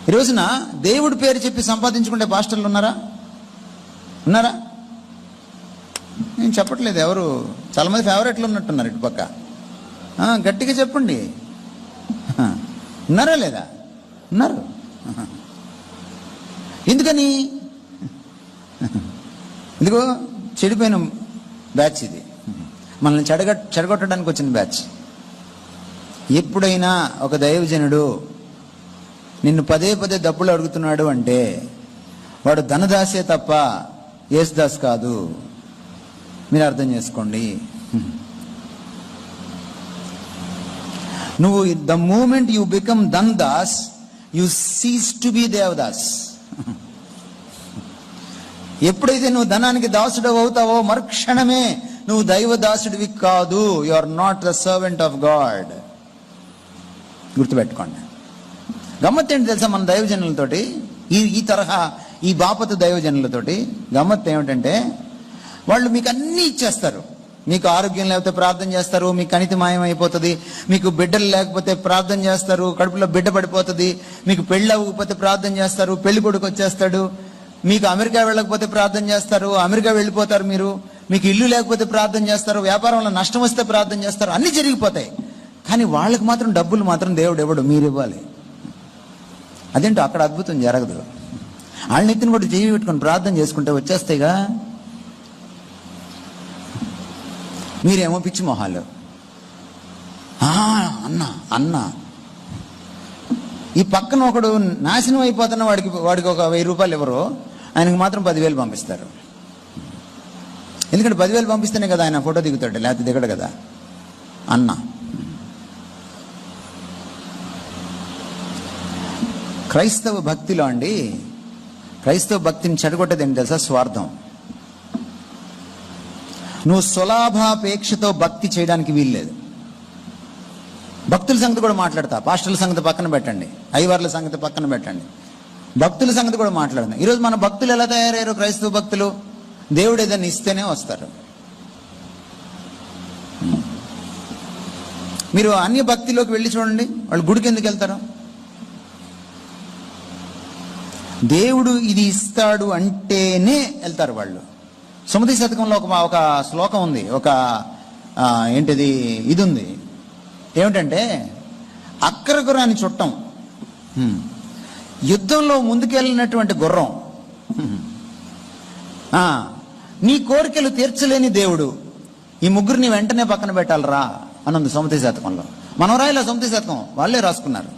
ఈ రోజున దేవుడి పేరు చెప్పి సంపాదించుకుంటే పాస్టర్లు ఉన్నారా? నేను చెప్పట్లేదు, ఎవరు చాలా మంది ఫేవరెట్లు ఉన్నట్టున్నారు ఇటు పక్క. గట్టిగా చెప్పండి, ఉన్నారా లేదా? ఉన్నారు. ఎందుకని? ఇదిగో చెడిపోయిన బ్యాచ్ ఇది, మనల్ని చెడగొట్టడానికి వచ్చిన బ్యాచ్. ఎప్పుడైనా ఒక దైవజనుడు నిన్ను పదే పదే డబ్బులు అడుగుతున్నాడు అంటే వాడు ధనదాసే తప్ప యేసుదాస్ కాదు. మీరు అర్థం చేసుకోండి. నువ్వు ద మూమెంట్ యు బికమ్ ధన్దాస్ you cease to be Devdas. ఎప్పుడైతే నువ్వు ధనానికి దాసుడు అవుతావో మరుక్షణమే నువ్వు దైవదాసుడివి కాదు. You are not the servant of God. గుర్తుపెట్టుకోండి. గమ్మత్ ఏంటి తెలుసా? మన దైవజనులతోటి, ఈ తరహా ఈ బాపత దైవజనులతోటి గమ్మత్ ఏమిటంటే, వాళ్ళు మీకు అన్నీ ఇచ్చేస్తారు. మీకు ఆరోగ్యం లేకపోతే ప్రార్థన చేస్తారు, మీకు కణితి మాయం అయిపోతుంది, మీకు బిడ్డలు లేకపోతే ప్రార్థన చేస్తారు, కడుపులో బిడ్డ పడిపోతుంది, మీకు పెళ్ళి అవ్వకపోతే ప్రార్థన చేస్తారు, పెళ్లి కొడుకు వచ్చేస్తాడు, మీకు అమెరికా వెళ్ళకపోతే ప్రార్థన చేస్తారు, అమెరికా వెళ్ళిపోతారు మీరు, మీకు ఇల్లు లేకపోతే ప్రార్థన చేస్తారు, వ్యాపారంలో నష్టం వస్తే ప్రార్థన చేస్తారు, అన్నీ జరిగిపోతాయి. కానీ వాళ్ళకి మాత్రం డబ్బులు మాత్రం దేవుడు ఇవ్వడు, మీరు ఇవ్వాలి. అదేంటో అక్కడ అద్భుతం జరగదు. వాళ్ళని ఎత్తిన కూడా చెయ్యి పెట్టుకొని ప్రార్థన చేసుకుంటే వచ్చేస్తాయిగా. మీరేమో పిచ్చి మొహాలు, అన్న ఈ పక్కన ఒకడు నాశనం అయిపోతున్న వాడికి ఒక 1000 రూపాయలు ఇవ్వరు, ఆయనకు మాత్రం 10,000 పంపిస్తారు. ఎందుకంటే 10,000 పంపిస్తేనే కదా ఆయన ఫోటో దిగుతాడు, లేకపోతే దిగడు కదా. అన్న క్రైస్తవ భక్తిలో అండి, క్రైస్తవ భక్తిని చెడగొట్టేది ఏంటి తెలుసా? స్వార్థం. నువ్వు స్వలాభాపేక్షతో భక్తి చేయడానికి వీల్లేదు. భక్తుల సంగతి కూడా మాట్లాడతా, పాస్టర్ల సంగతి పక్కన పెట్టండి, అయ్యవార్ల సంగతి పక్కన పెట్టండి, భక్తుల సంగతి కూడా మాట్లాడదాం. ఈరోజు మన భక్తులు ఎలా తయారయ్యారు? క్రైస్తవ భక్తులు దేవుడు ఏదైనా ఇస్తేనే వస్తారు. మీరు అన్య భక్తిలోకి వెళ్ళి చూడండి, వాళ్ళు గుడికి ఎందుకు వెళ్తారు? దేవుడు ఇది ఇస్తాడు అంటేనే వెళ్తారు వాళ్ళు. సుమతి శతకంలో ఒక శ్లోకం ఉంది, ఒక ఏంటిది ఇది ఉంది, ఏమిటంటే అక్కర గుర్రాన్ని చుట్టం, యుద్ధంలో ముందుకెళ్ళినటువంటి గుర్రం, నీ కోరికలు తీర్చలేని దేవుడు, ఈ ముగ్గురిని వెంటనే పక్కన పెట్టాలరా అని ఉంది సుమతి శతకంలో. మనం రాయలే సుమతి శతకం, వాళ్ళే రాసుకున్నారు.